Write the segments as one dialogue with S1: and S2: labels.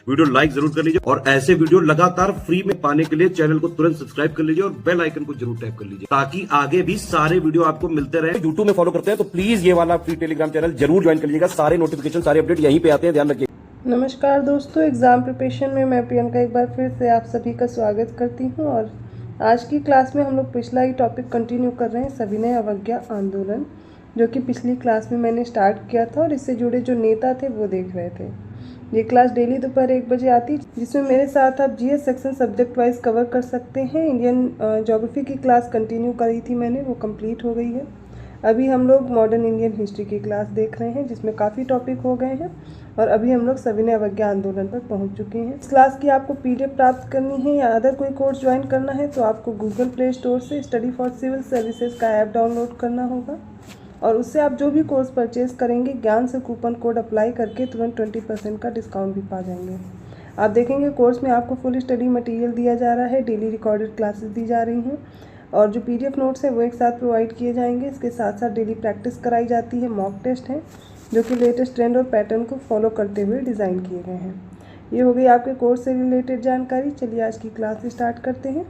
S1: Video like जरूर कर लीजिए और ऐसे वीडियो लगातार फ्री में पाने के लिए चैनल को तुरंत सब्सक्राइब कर लीजिए और बेल आइकन को जरूर टैप कर लीजिए ताकि आगे भी सारे वीडियो आपको मिलते रहे। यूट्यूब में फॉलो करते हैं तो प्लीज ये वाला फ्री टेलीग्राम चैनल जरूर ज्वाइन कर लीजिएगा। सारे नोटिफिकेशन सारे अपडेट यहीं पे आते हैं, ध्यान रखिए।
S2: नमस्कार दोस्तों, एग्ज़ाम प्रिपरेशन में मैं प्रियंका एक बार फिर से आप सभी का स्वागत करती हूं। और आज की क्लास में हम लोग पिछला ही टॉपिक कंटिन्यू कर रहे हैं, सविनय अवज्ञा आंदोलन, जो कि पिछली क्लास में मैंने स्टार्ट किया था और इससे जुड़े जो नेता थे वो देख रहे थे। ये क्लास डेली दोपहर 1 बजे आती, जिसमें मेरे साथ आप GS section subject wise cover कर सकते हैं। इंडियन ज्योग्राफी की क्लास कंटिन्यू करी थी मैंने, वो कंप्लीट हो गई है। अभी हम लोग मॉडर्न इंडियन हिस्ट्री की क्लास देख रहे हैं, जिसमें काफ़ी टॉपिक हो गए हैं और अभी हम लोग सविनय अवज्ञा आंदोलन पर पहुंच चुके हैं। इस क्लास की आपको पीडीएफ प्राप्त करनी है या अदर कोई कोर्स ज्वाइन करना है तो आपको गूगल प्ले स्टोर से स्टडी फॉर सिविल सर्विसेज का ऐप डाउनलोड करना होगा और उससे आप जो भी कोर्स परचेज करेंगे ज्ञान से कूपन कोड अप्लाई करके तुरंत 20% का डिस्काउंट भी पा जाएंगे। आप देखेंगे कोर्स में आपको फुल स्टडी मटेरियल दिया जा रहा है, डेली रिकॉर्डेड क्लासेस दी जा रही हैं और जो पीडीएफ नोट्स हैं वो एक साथ प्रोवाइड किए जाएंगे। इसके साथ साथ डेली प्रैक्टिस कराई जाती है, मॉक टेस्ट हैं जो कि लेटेस्ट ट्रेंड और पैटर्न को फॉलो करते हुए डिज़ाइन किए गए हैं। ये हो गई आपके कोर्स से रिलेटेड जानकारी। चलिए आज की क्लास स्टार्ट करते हैं।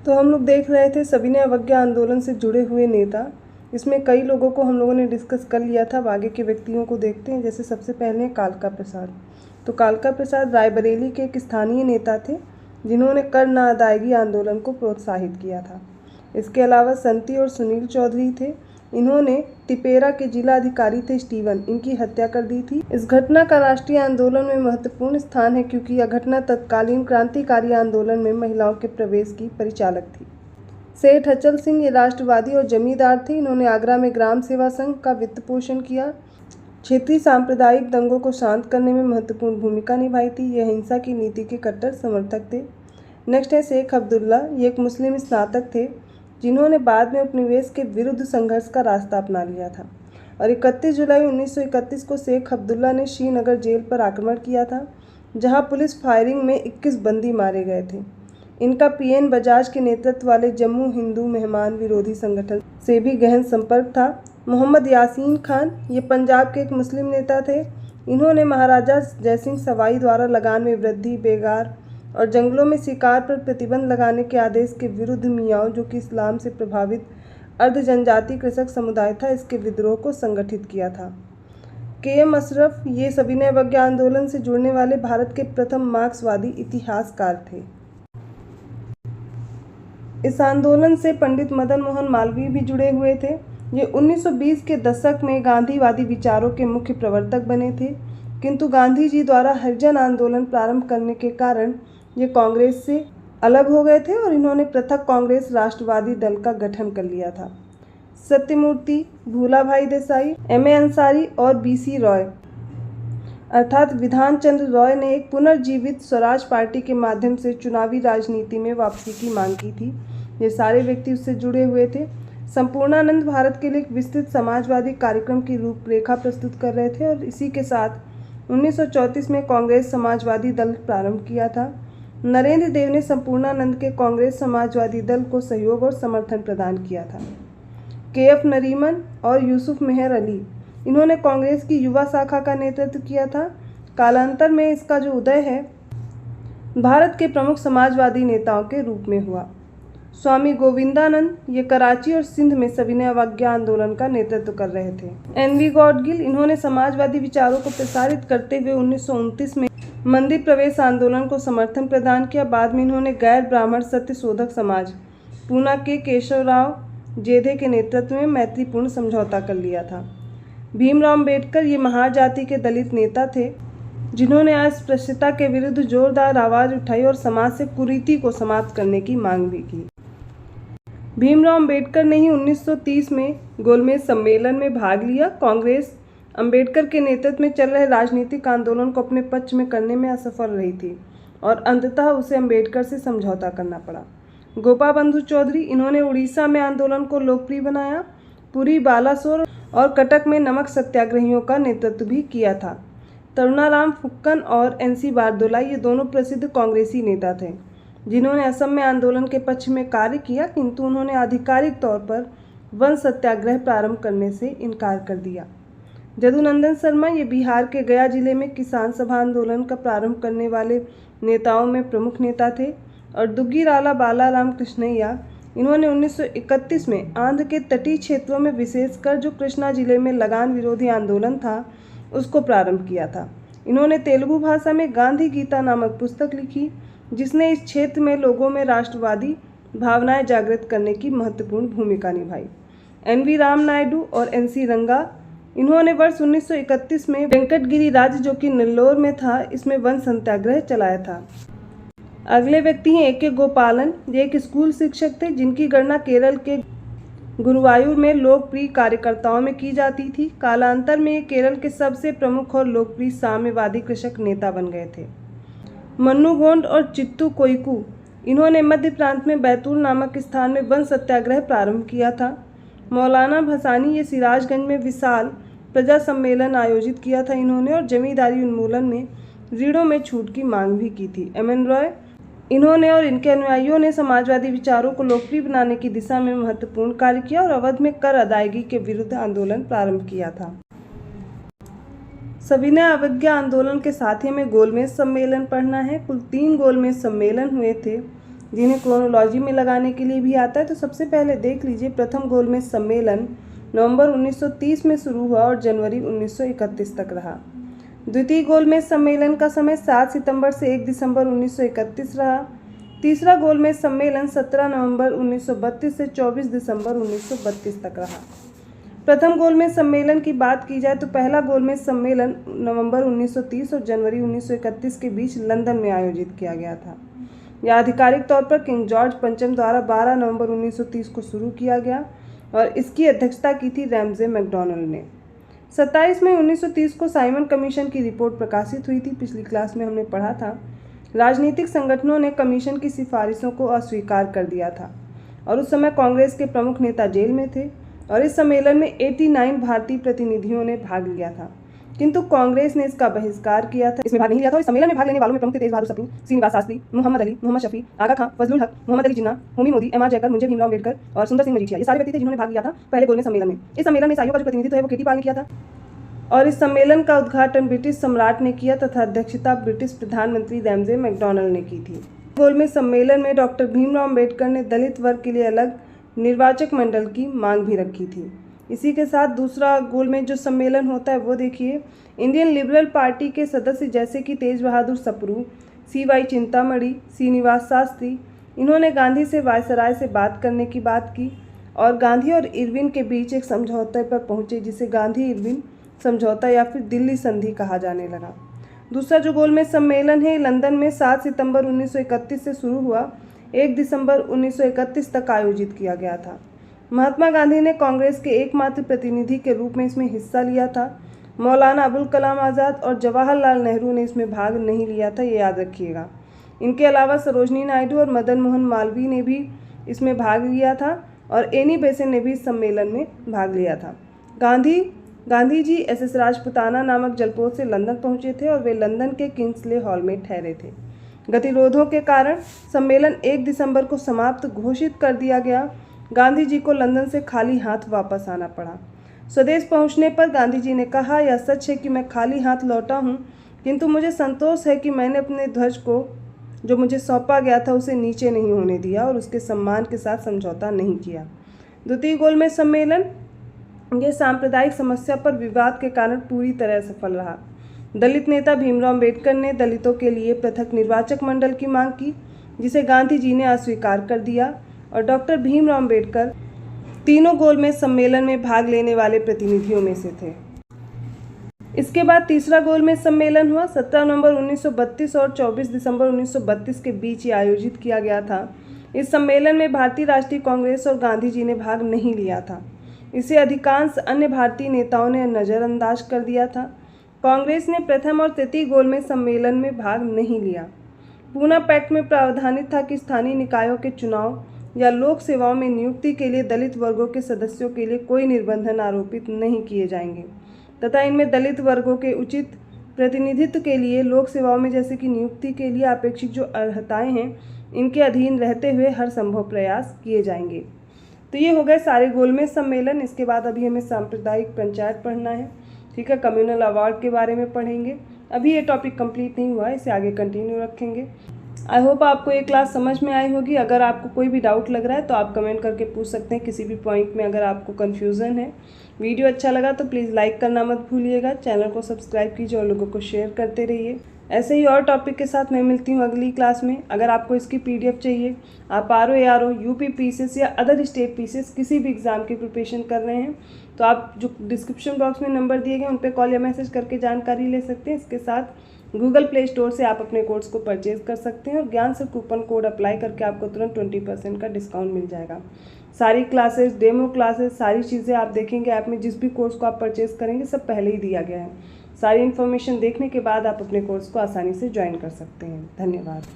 S2: तो हम लोग देख रहे थे सविनय अवज्ञा आंदोलन से जुड़े हुए नेता। इसमें कई लोगों को हम लोगों ने डिस्कस कर लिया था। अब आगे के व्यक्तियों को देखते हैं। जैसे सबसे पहले कालका प्रसाद। तो कालका प्रसाद रायबरेली के एक स्थानीय नेता थे जिन्होंने कर न अदायगी आंदोलन को प्रोत्साहित किया था। इसके अलावा संती और सुनील चौधरी थे। इन्होंने टिपेरा के जिला अधिकारी थे स्टीवन, इनकी हत्या कर दी थी। इस घटना का राष्ट्रीय आंदोलन में महत्वपूर्ण स्थान है क्योंकि यह घटना तत्कालीन क्रांतिकारी आंदोलन में महिलाओं के प्रवेश की परिचालक थी। सेठ अचल सिंह ये राष्ट्रवादी और जमींदार थे। इन्होंने आगरा में ग्राम सेवा संघ का वित्त पोषण किया। क्षेत्रीय सांप्रदायिक दंगों को शांत करने में महत्वपूर्ण भूमिका निभाई थी। यह हिंसा की नीति के कट्टर समर्थक थे। नेक्स्ट है शेख अब्दुल्ला। ये एक मुस्लिम स्नातक थे जिन्होंने बाद में उपनिवेश के विरुद्ध संघर्ष का रास्ता अपना लिया था और 31 जुलाई 1931 को शेख अब्दुल्ला ने श्रीनगर जेल पर आक्रमण किया था, जहां पुलिस फायरिंग में 21 बंदी मारे गए थे। इनका पीएन बजाज के नेतृत्व वाले जम्मू हिंदू मेहमान विरोधी संगठन से भी गहन संपर्क था। मोहम्मद यासीन खान ये पंजाब के एक मुस्लिम नेता थे। इन्होंने महाराजा जयसिंह सवाई द्वारा लगान में वृद्धि, बेगार और जंगलों में शिकार पर प्रतिबंध लगाने के आदेश के विरुद्ध मियाओं, जो कि इस्लाम से प्रभावित अर्ध जनजाति कृषक समुदाय था, इसके विद्रोह को संगठित किया था। केएम अशरफ ये सविनय अवज्ञा आंदोलन से जुड़ने वाले भारत के प्रथम मार्क्सवादी इतिहासकार थे। इस आंदोलन से पंडित मदन मोहन मालवीय भी जुड़े हुए थे। ये 1920 के दशक में गांधीवादी विचारों के मुख्य प्रवर्तक बने थे, किंतु गांधी जी द्वारा हरिजन आंदोलन प्रारंभ करने के कारण ये कांग्रेस से अलग हो गए थे और इन्होंने पृथक कांग्रेस राष्ट्रवादी दल का गठन कर लिया था। सत्यमूर्ति, भूलाभाई देसाई, एम ए अंसारी और बीसी रॉय अर्थात विधान चंद्र रॉय ने एक पुनर्जीवित स्वराज पार्टी के माध्यम से चुनावी राजनीति में वापसी की मांग की थी। ये सारे व्यक्ति उससे जुड़े हुए थे। संपूर्णानंद भारत के लिए एक विस्तृत समाजवादी कार्यक्रम की रूपरेखा प्रस्तुत कर रहे थे और इसी के साथ 1934 में कांग्रेस समाजवादी दल प्रारंभ किया था। नरेंद्र देव ने संपूर्णानंद के कांग्रेस समाजवादी दल को सहयोग और समर्थन प्रदान किया था। केएफ नरीमन और यूसुफ मेहर अली इन्होंने कांग्रेस की युवा शाखा का नेतृत्व किया था। कालांतर में इसका जो उदय है भारत के प्रमुख समाजवादी नेताओं के रूप में हुआ। स्वामी गोविंदानंद ये कराची और सिंध में सविनय अवज्ञा आंदोलन का नेतृत्व कर रहे थे। एनवी गॉडगिल इन्होंने समाजवादी विचारों को प्रसारित करते हुए 1929 में मंदिर प्रवेश आंदोलन को समर्थन प्रदान किया। बाद में इन्होंने गैर ब्राह्मण सत्य शोधक समाज पूना के केशवराव जेधे के नेतृत्व में मैत्रीपूर्ण समझौता कर लिया था। भीमराव अम्बेडकर ये महार जाति के दलित नेता थे जिन्होंने अस्पृश्यता के विरुद्ध जोरदार आवाज उठाई और समाज से कुरीति को समाप्त करने की मांग भी की। भीमराव अम्बेडकर ने ही 1930 में गोलमेज सम्मेलन में भाग लिया। कांग्रेस अम्बेडकर के नेतृत्व में चल रहे राजनीतिक आंदोलन को अपने पक्ष में करने में असफल रही थी और अंततः उसे अम्बेडकर से समझौता करना पड़ा। गोपाबंधु चौधरी इन्होंने उड़ीसा में आंदोलन को लोकप्रिय बनाया। पुरी, बालासोर और कटक में नमक सत्याग्रहियों का नेतृत्व भी किया था। तरुणाराम फुक्कन और एनसी बारदोलाई ये दोनों प्रसिद्ध कांग्रेसी नेता थे जिन्होंने असम में आंदोलन के पक्ष में कार्य किया, किंतु उन्होंने आधिकारिक तौर पर वन सत्याग्रह प्रारंभ करने से इनकार कर दिया। जदुनंदन शर्मा ये बिहार के गया जिले में किसान सभा आंदोलन का प्रारंभ करने वाले नेताओं में प्रमुख नेता थे। और दुग्गीराला बालाराम कृष्णैया, इन्होंने 1931 में आंध्र के तटीय क्षेत्रों में विशेषकर जो कृष्णा जिले में लगान विरोधी आंदोलन था उसको प्रारंभ किया था। इन्होंने तेलुगु भाषा में गांधी गीता नामक पुस्तक लिखी, जिसने इस क्षेत्र में लोगों में राष्ट्रवादी भावनाएं जागृत करने की महत्वपूर्ण भूमिका निभाई। NV राम नायडू और NC रंगा, इन्होंने वर्ष 1931 में वेंकटगिरी राज्य जो कि नेल्लोर में था, इसमें वन सत्याग्रह चलाया था। अगले व्यक्ति हैं AK गोपालन। ये एक स्कूल शिक्षक थे जिनकी गणना केरल के गुरुवायूर में लोकप्रिय कार्यकर्ताओं में की जाती थी। कालांतर में ये केरल के सबसे प्रमुख और लोकप्रिय साम्यवादी कृषक नेता बन गए थे। मन्नू गोंड और चित्तू कोइकू, इन्होंने मध्य प्रांत में बैतूल नामक स्थान में वन सत्याग्रह प्रारंभ किया था। मौलाना भसानी, ये सिराजगंज में विशाल प्रजा सम्मेलन आयोजित किया था इन्होंने, और जमींदारी उन्मूलन में ऋणों में छूट की मांग भी की थी। MN रॉय, इन्होंने और इनके अनुयायियों ने समाजवादी विचारों को लोकप्रिय बनाने की दिशा में महत्वपूर्ण कार्य किया और अवध में कर अदायगी के विरुद्ध आंदोलन प्रारंभ किया था। सविनय अवज्ञा आंदोलन के साथ ही हमें गोलमेज सम्मेलन पढ़ना है। कुल 3 गोलमेज सम्मेलन हुए थे, जिन्हें क्रोनोलॉजी में लगाने के लिए भी आता है। तो सबसे पहले देख लीजिए, प्रथम गोलमेज सम्मेलन नवंबर 1930 में शुरू हुआ और जनवरी 1931 तक रहा। द्वितीय गोलमेज सम्मेलन का समय 7 सितंबर से 1 दिसंबर 1931 रहा। तीसरा गोलमेज सम्मेलन 17 नवंबर 1932 से 24 दिसंबर 1932 तक रहा। प्रथम गोलमेज सम्मेलन की बात की जाए तो पहला गोलमेज सम्मेलन नवंबर 1930 और जनवरी 1931 के बीच लंदन में आयोजित किया गया था। यह आधिकारिक तौर पर किंग जॉर्ज पंचम द्वारा 12 नवंबर 1930 को शुरू किया गया और इसकी अध्यक्षता की थी रैमजे मैकडॉनल्ड ने। 27 मई 1930 को साइमन कमीशन की रिपोर्ट प्रकाशित हुई थी। पिछली क्लास में हमने पढ़ा था, राजनीतिक संगठनों ने कमीशन की सिफारिशों को अस्वीकार कर दिया था और उस समय कांग्रेस के प्रमुख नेता जेल में थे। और इस सम्मेलन में 89 भारतीय प्रतिनिधियों ने भाग लिया था, किंतु कांग्रेस ने इसका बहिष्कार किया था, इसमें भाग नहीं लिया था। इस सम्मेलन में भाग लेने वालों में प्रमुख थे तेज बहादुर सप्रू, श्रीनिवास शास्त्री, मोहम्मद अली, मोहम्मद शफी, आगा खां, फजलुल हक, मोहम्मद अली जिन्ना, होमी मोदी, MR जयकर, मुंजे भीमराव अम्बेडकर और सुंदर सिंह मजीठिया। ये सारे व्यक्ति थे जिन्होंने भाग लिया था पहले गोलमेज सम्मेलन में। इस सम्मेलन में ईसाइयों का जो प्रतिनिधित्व है वो केटी पाल ने किया था और इस सम्मेलन का उद्घाटन ब्रिटिश सम्राट ने किया तथा अध्यक्षता ब्रिटिश प्रधानमंत्री रैमजे मैकडॉनल्ड ने की थी। गोलमेज सम्मेलन में डॉक्टर भीमराव अम्बेडकर ने दलित वर्ग के लिए अलग निर्वाचक मंडल की मांग भी रखी थी। इसी के साथ दूसरा गोलमेज जो सम्मेलन होता है वो देखिए, इंडियन लिबरल पार्टी के सदस्य जैसे कि तेज बहादुर सप्रू, CY चिंतामणि, श्रीनिवास शास्त्री, इन्होंने गांधी से वायसराय से बात करने की बात की और गांधी और इरविन के बीच एक समझौते पर पहुंचे, जिसे गांधी इरविन समझौता या फिर दिल्ली संधि कहा जाने लगा। दूसरा जो गोलमेज सम्मेलन है लंदन में 7 सितंबर 1931 से शुरू हुआ, 1 दिसंबर 1931 तक आयोजित किया गया था। महात्मा गांधी ने कांग्रेस के एकमात्र प्रतिनिधि के रूप में इसमें हिस्सा लिया था। मौलाना अबुल कलाम आज़ाद और जवाहरलाल नेहरू ने इसमें भाग नहीं लिया था, ये याद रखिएगा। इनके अलावा सरोजनी नायडू और मदन मोहन मालवीय ने भी इसमें भाग लिया था और एनी बेसेंट ने भी इस सम्मेलन में भाग लिया था। गांधी जी SS राजपुताना नामक जलपोत से लंदन पहुंचे थे और वे लंदन के किंग्सले हॉल में ठहरे थे। गतिरोधों के कारण सम्मेलन 1 दिसंबर को समाप्त घोषित कर दिया गया। गांधी जी को लंदन से खाली हाथ वापस आना पड़ा। स्वदेश पहुंचने पर गांधी जी ने कहा, यह सच है कि मैं खाली हाथ लौटा हूं, किंतु मुझे संतोष है कि मैंने अपने ध्वज को जो मुझे सौंपा गया था उसे नीचे नहीं होने दिया और उसके सम्मान के साथ समझौता नहीं किया। द्वितीय गोलमेज सम्मेलन ये सांप्रदायिक समस्या पर विवाद के कारण पूरी तरह सफल रहा। दलित नेता भीमराव अम्बेडकर ने दलितों के लिए पृथक निर्वाचक मंडल की मांग की, जिसे गांधी जी ने अस्वीकार कर दिया और डॉक्टर भीमराव अम्बेडकर तीनों गोलमेज सम्मेलन में भाग लेने वाले प्रतिनिधियों में से थे। इसके बाद तीसरा गोलमेज सम्मेलन हुआ 17 नवंबर 1932 और 24 दिसंबर 1932 के बीच ये आयोजित किया गया था। इस सम्मेलन में भारतीय राष्ट्रीय कांग्रेस और गांधी जी ने भाग नहीं लिया था। इसे अधिकांश अन्य भारतीय नेताओं ने नज़रअंदाज कर दिया था। कांग्रेस ने प्रथम और तृतीय गोलमेज सम्मेलन में भाग नहीं लिया। पूना पैक्ट में प्रावधानित था कि स्थानीय निकायों के चुनाव या लोक सेवाओं में नियुक्ति के लिए दलित वर्गों के सदस्यों के लिए कोई निर्बंधन आरोपित नहीं किए जाएंगे तथा इनमें दलित वर्गों के उचित प्रतिनिधित्व के लिए लोक सेवाओं में जैसे कि नियुक्ति के लिए अपेक्षित जो अर्हताएं हैं इनके अधीन रहते हुए हर संभव प्रयास किए जाएंगे। तो ये हो गए सारे गोलमेज सम्मेलन। इसके बाद अभी हमें सांप्रदायिक पंचायत पढ़ना है। ठीक है, कम्युनल अवार्ड के बारे में पढ़ेंगे। अभी ये टॉपिक कंप्लीट नहीं हुआ है, इसे आगे कंटिन्यू रखेंगे। आई होप आपको ये क्लास समझ में आई होगी। अगर आपको कोई भी डाउट लग रहा है तो आप कमेंट करके पूछ सकते हैं, किसी भी पॉइंट में अगर आपको कन्फ्यूज़न है। वीडियो अच्छा लगा तो प्लीज़ लाइक करना मत भूलिएगा, चैनल को सब्सक्राइब कीजिए और लोगों को शेयर करते रहिए। ऐसे ही और टॉपिक के साथ मैं मिलती हूँ अगली क्लास में। अगर आपको इसकी PDF चाहिए, आप RO, UP PCS या अदर स्टेट PCS किसी भी एग्ज़ाम की प्रिपरेशन कर रहे हैं तो आप जो डिस्क्रिप्शन बॉक्स में नंबर दिए गए उन पर कॉल या मैसेज करके जानकारी ले सकते हैं। इसके साथ गूगल प्ले स्टोर से आप अपने कोर्स को परचेज कर सकते हैं और ज्ञान से कूपन कोड अप्लाई करके आपको तुरंत 20% का डिस्काउंट मिल जाएगा। सारी क्लासेस, डेमो क्लासेस, सारी चीज़ें आप देखेंगे ऐप में। जिस भी कोर्स को आप परचेज करेंगे सब पहले ही दिया गया है। सारी इन्फॉर्मेशन देखने के बाद आप अपने कोर्स को आसानी से ज्वाइन कर सकते हैं। धन्यवाद।